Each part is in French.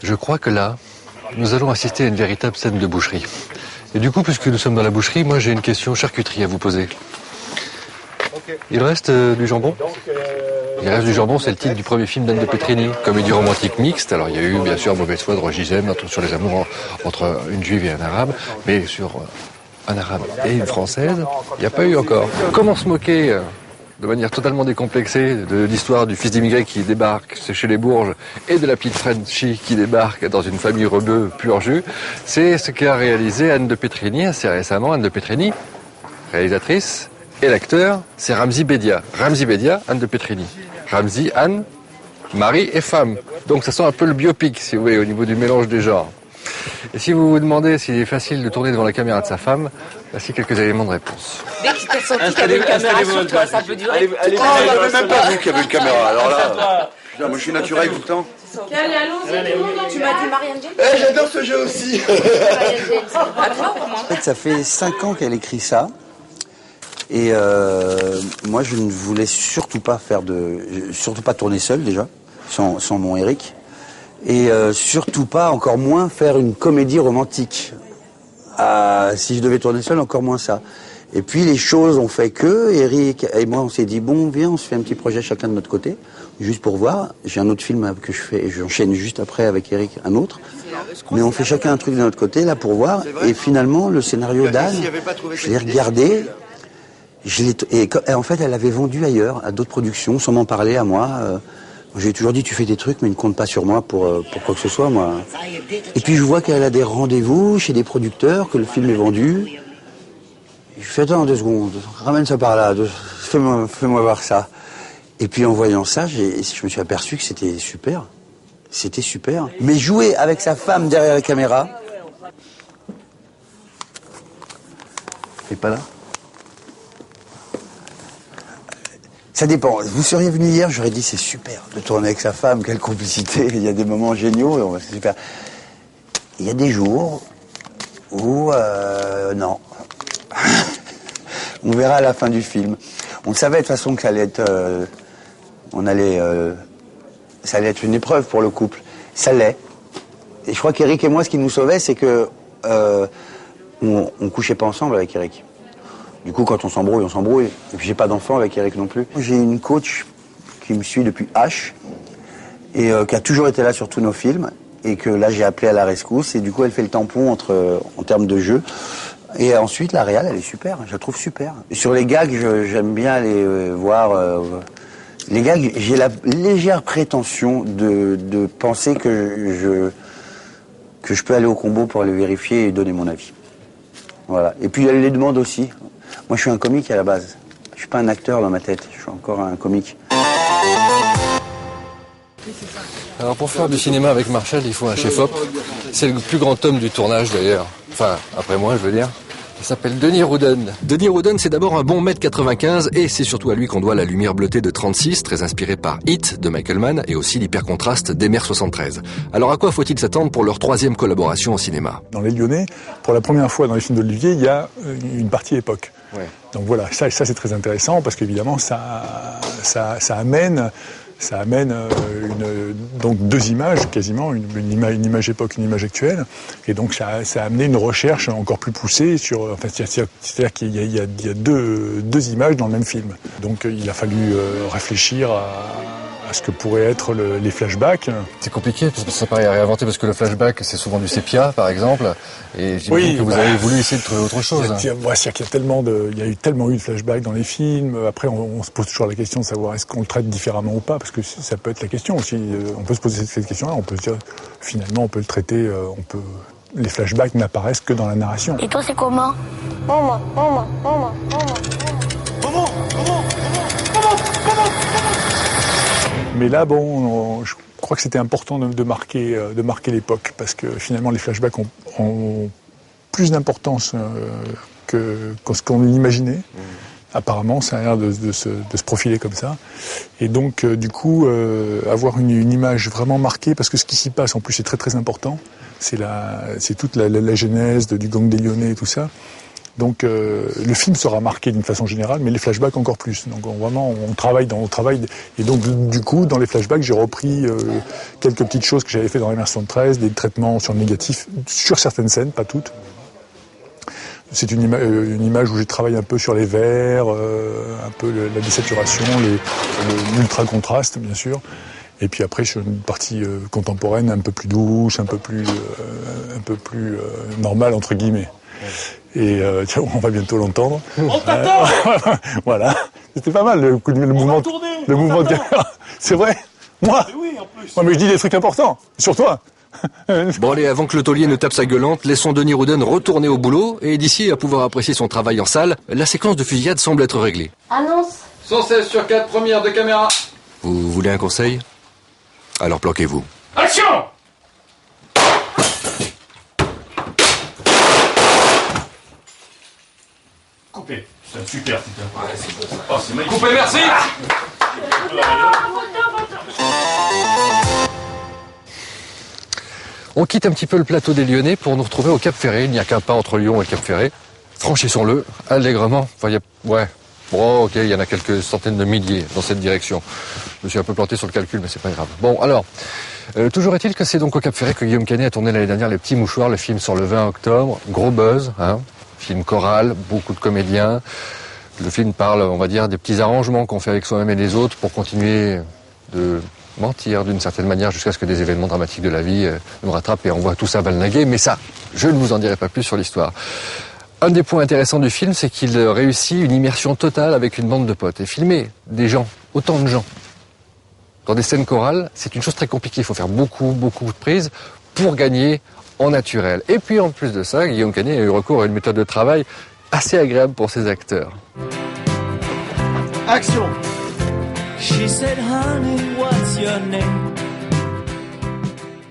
Je crois que là, nous allons assister à une véritable scène de boucherie. Et du coup, puisque nous sommes dans la boucherie, moi j'ai une question charcuterie à vous poser. Il reste du jambon ? Il reste du jambon, c'est le titre du premier film d'Anne de Petrini, comédie romantique mixte. Alors il y a eu bien sûr Mauvaise foi de Roger Gem sur les amours entre une juive et un arabe, mais sur un arabe et une française, il n'y a pas eu encore. Comment se moquer de manière totalement décomplexée de l'histoire du fils d'immigré qui débarque chez les Bourges et de la petite Frenchie qui débarque dans une famille rebeu pur jus, c'est ce qu'a réalisé Anne de Petrini assez récemment. Anne de Petrini, réalisatrice, et l'acteur, c'est Ramzy Bedia. Ramzy Bedia, Anne de Petrini. Ramzy, Anne, mari et femme. Donc ça sent un peu le biopic, si vous voulez, au niveau du mélange des genres. Et si vous vous demandez s'il est facile de tourner devant la caméra de sa femme, voici quelques éléments de réponse. Dès qu'il t'a senti qu'il y avait une caméra sur toi, ça peut durer. Il n'y avait même pas vous qui avez une caméra. Alors là, putain, moi je suis naturel tout le temps. Tu m'as dit Marianne James. Eh, j'adore ce jeu aussi. En fait, ça fait 5 ans qu'elle écrit ça. Et moi, je ne voulais surtout pas tourner seul déjà, sans mon Eric. Et surtout pas, encore moins, faire une comédie romantique. Si je devais tourner seul, encore moins ça. Et puis les choses ont fait que Eric et moi, on s'est dit bon, viens, on se fait un petit projet chacun de notre côté, juste pour voir. J'ai un autre film que je fais, et j'enchaîne juste après avec Eric un autre. Mais on fait chacun un truc de notre côté là pour voir. Et finalement, le scénario d'Anne, je l'ai regardé. Et en fait, elle l'avait vendu ailleurs, à d'autres productions, sans m'en parler à moi. J'ai toujours dit, tu fais des trucs, mais ne compte pas sur moi pour quoi que ce soit, moi. Et puis je vois qu'elle a des rendez-vous chez des producteurs, que le film est vendu. Je fais, attends 2 secondes, ramène ça par là, fais-moi voir ça. Et puis en voyant ça, je me suis aperçu que c'était super. C'était super. Mais jouer avec sa femme derrière la caméra... T'es pas là ? Ça dépend. Vous seriez venu hier, j'aurais dit c'est super de tourner avec sa femme, quelle complicité, il y a des moments géniaux, c'est super. Il y a des jours où non. On verra à la fin du film. On savait de toute façon que ça allait être, ça allait être une épreuve pour le couple. Ça l'est. Et je crois qu'Eric et moi, ce qui nous sauvait, c'est que on couchait pas ensemble avec Eric. Du coup, quand on s'embrouille, on s'embrouille. Et puis, j'ai pas d'enfant avec Eric non plus. J'ai une coach qui me suit depuis H et qui a toujours été là sur tous nos films et que là, j'ai appelé à la rescousse. Et du coup, elle fait le tampon en termes de jeu. Et ensuite, la réal, elle est super. Je la trouve super. Et sur les gags, j'aime bien aller voir... les gags, j'ai la légère prétention de penser que je peux aller au combo pour aller vérifier et donner mon avis. Voilà. Et puis, elle les demande aussi. Moi, je suis un comique à la base. Je suis pas un acteur dans ma tête. Je suis encore un comique. Alors, pour faire du cinéma avec Marshall, il faut un chef-op. C'est le plus grand homme du tournage, d'ailleurs. Enfin, après moi, je veux dire. Il s'appelle Denis Rouden. Denis Rouden, c'est d'abord un bon 1m95 et c'est surtout à lui qu'on doit la lumière bleutée de 36, très inspirée par Hit de Michael Mann et aussi l'hypercontraste d'Emer 73. Alors à quoi faut-il s'attendre pour leur 3e collaboration au cinéma ? Dans Les Lyonnais, pour la première fois dans les films d'Olivier, il y a une partie époque. Ouais. Donc voilà, ça c'est très intéressant parce qu'évidemment ça amène donc 2 images quasiment, une image époque, une image actuelle, et donc ça a amené une recherche encore plus poussée sur, enfin, c'est-à-dire qu'il y a 2 images dans le même film. Donc il a fallu réfléchir à ce que pourraient être les flashbacks. C'est compliqué parce que ça paraît réinventer parce que le flashback c'est souvent du sépia par exemple et j'imagine que vous avez voulu essayer de trouver autre chose. Il y a eu tellement eu de flashbacks dans les films. Après on se pose toujours la question de savoir est-ce qu'on le traite différemment ou pas, parce que ça peut être la question aussi. On peut se poser cette question-là, on peut se dire finalement on peut le traiter, les flashbacks n'apparaissent que dans la narration. Et toi c'est comment ? Maman. Mais là, bon, je crois que c'était important de marquer l'époque, parce que finalement, les flashbacks ont plus d'importance que ce qu'on imaginait. Apparemment, ça a l'air de se profiler comme ça. Et donc, du coup, avoir une image vraiment marquée, parce que ce qui s'y passe, en plus, c'est très très important. C'est toute la genèse du gang des Lyonnais et tout ça. Donc le film sera marqué d'une façon générale, mais les flashbacks encore plus. Donc on travaille et donc du coup dans les flashbacks j'ai repris quelques petites choses que j'avais fait dans MR73, des traitements sur le négatif sur certaines scènes, pas toutes. C'est une image où j'ai travaillé un peu sur les verts, un peu la désaturation, l'ultra contraste bien sûr. Et puis après sur une partie contemporaine un peu plus douce, un peu plus normale entre guillemets. Et tiens, on va bientôt l'entendre. On t'attend. Voilà, c'était pas mal le mouvement de caméra. C'est vrai. Moi. Mais oui, en plus. Moi, mais je dis des trucs importants sur toi. Bon allez, avant que le taulier ne tape sa gueulante, laissons Denis Rouden retourner au boulot et d'ici à pouvoir apprécier son travail en salle, la séquence de fusillade semble être réglée. Annonce. 116 sur 4, première de caméra. Vous voulez un conseil? Alors planquez-vous. Action. Coupé. C'est super, putain. Ouais, c'est magnifique. Coupé, merci. On quitte un petit peu le plateau des Lyonnais pour nous retrouver au Cap Ferré. Il n'y a qu'un pas entre Lyon et le Cap Ferré. Franchissons-le allègrement. Enfin, ok, il y en a quelques centaines de milliers dans cette direction. Je me suis un peu planté sur le calcul, mais c'est pas grave. Bon, alors, toujours est-il que c'est donc au Cap Ferré que Guillaume Canet a tourné l'année dernière Les Petits Mouchoirs, le film sur le 20 octobre. Gros buzz, film choral, beaucoup de comédiens. Le film parle, on va dire, des petits arrangements qu'on fait avec soi-même et les autres pour continuer de mentir d'une certaine manière jusqu'à ce que des événements dramatiques de la vie nous rattrapent et on voit tout ça balnaguer. Mais ça, je ne vous en dirai pas plus sur l'histoire. Un des points intéressants du film, c'est qu'il réussit une immersion totale avec une bande de potes. Et filmer des gens, autant de gens, dans des scènes chorales, c'est une chose très compliquée. Il faut faire beaucoup de prises pour gagner en naturel. Et puis en plus de ça, Guillaume Canet a eu recours à une méthode de travail assez agréable pour ses acteurs. Action. She said, honey, what's your name?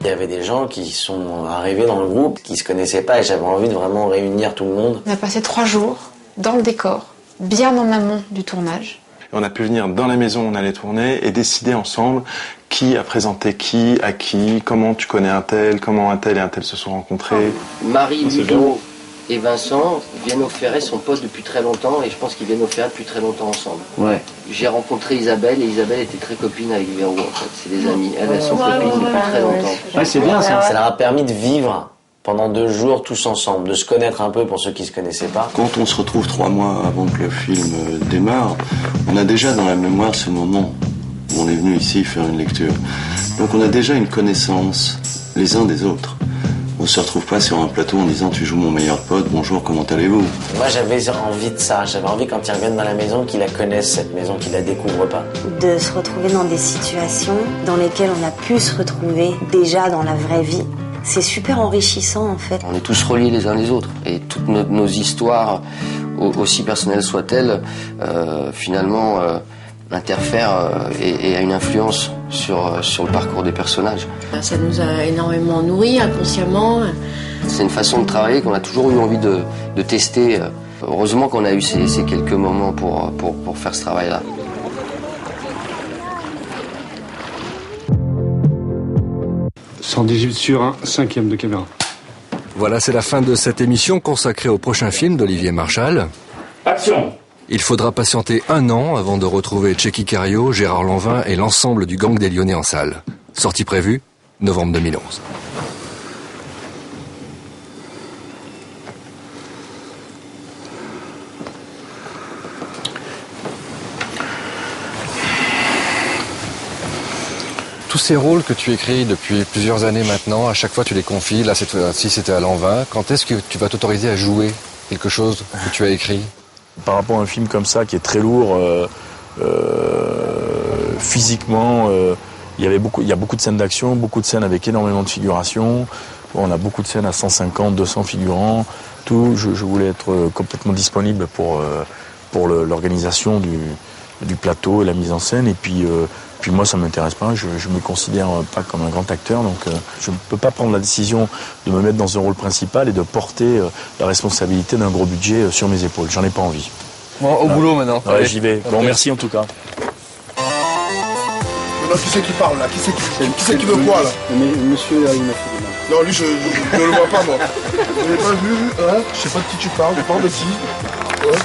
Il y avait des gens qui sont arrivés dans le groupe, qui se connaissaient pas et j'avais envie de vraiment réunir tout le monde. On a passé 3 jours dans le décor, bien en amont du tournage. On a pu venir dans la maison où on allait tourner et décider ensemble qui a présenté qui, à qui, comment tu connais un tel, comment un tel et un tel se sont rencontrés. Marie, Ludo et Vincent viennent au Ferret, sont potes depuis très longtemps et je pense qu'ils viennent au Ferret depuis très longtemps ensemble. Ouais. J'ai rencontré Isabelle et Isabelle était très copine avec Véro en fait, c'est des amis. Elles sont copines depuis très longtemps. Ouais, c'est bien ça. Ça leur a permis de vivre pendant 2 jours tous ensemble, de se connaître un peu pour ceux qui se connaissaient pas. Quand on se retrouve 3 mois avant que le film démarre, on a déjà dans la mémoire ce moment où on est venu ici faire une lecture. Donc on a déjà une connaissance les uns des autres. On se retrouve pas sur un plateau en disant tu joues mon meilleur pote, bonjour, comment allez-vous? Moi j'avais envie de ça, j'avais envie quand ils reviennent dans la maison qu'ils la connaissent cette maison, qu'ils la découvrent pas. De se retrouver dans des situations dans lesquelles on a pu se retrouver déjà dans la vraie vie. C'est super enrichissant en fait. On est tous reliés les uns les autres et toutes nos histoires, aussi personnelles soient-elles, finalement interfèrent et a une influence sur le parcours des personnages. Ça nous a énormément nourris inconsciemment. C'est une façon de travailler qu'on a toujours eu envie de tester. Heureusement qu'on a eu ces quelques moments pour faire ce travail-là. « 118 sur 1, 5e de caméra. » Voilà, c'est la fin de cette émission consacrée au prochain film d'Olivier Marchal. Action. Il faudra patienter 1 an avant de retrouver Tchéky Karyo, Gérard Lanvin et l'ensemble du gang des Lyonnais en salle. Sortie prévue, novembre 2011. Tous ces rôles que tu écris depuis plusieurs années maintenant, à chaque fois tu les confies, là cette fois-ci c'était à Lanvin. Quand est-ce que tu vas t'autoriser à jouer quelque chose que tu as écrit? Par rapport à un film comme ça qui est très lourd, physiquement, il y a beaucoup de scènes d'action, beaucoup de scènes avec énormément de figuration. On a beaucoup de scènes à 150, 200 figurants. Tout, je voulais être complètement disponible pour l'organisation du plateau et la mise en scène. Et puis moi, ça m'intéresse pas. Je me considère pas comme un grand acteur, donc je ne peux pas prendre la décision de me mettre dans un rôle principal et de porter la responsabilité d'un gros budget sur mes épaules. J'en ai pas envie. Bon, au boulot maintenant. Ouais, j'y vais. Bon, merci en tout cas. Qui c'est qui parle là? Qui c'est qui veut quoi là? Monsieur, il m'a fait des mains. Non, lui, je ne le vois pas, moi. Vous l'avez pas vu, hein? Je sais pas de qui tu parles de qui? Ouais.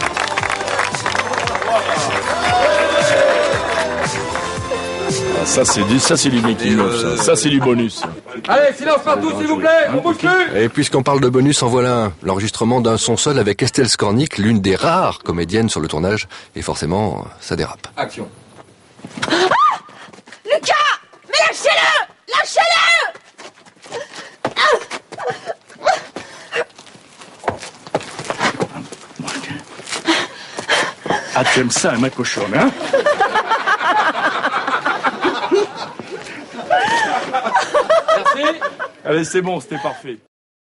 Ça c'est du making of, ça c'est du bonus. Allez, silence partout s'il vous plaît, on bouge plus. Et puisqu'on parle de bonus, en voilà un. L'enregistrement d'un son seul avec Estelle Skornik, l'une des rares comédiennes sur le tournage, et forcément, ça dérape. Action. Ah, Lucas! Mais lâchez-le! Lâchez-le! Ah, tu aimes ça, ma cochonne, hein? Merci. Allez, c'est bon, c'était parfait.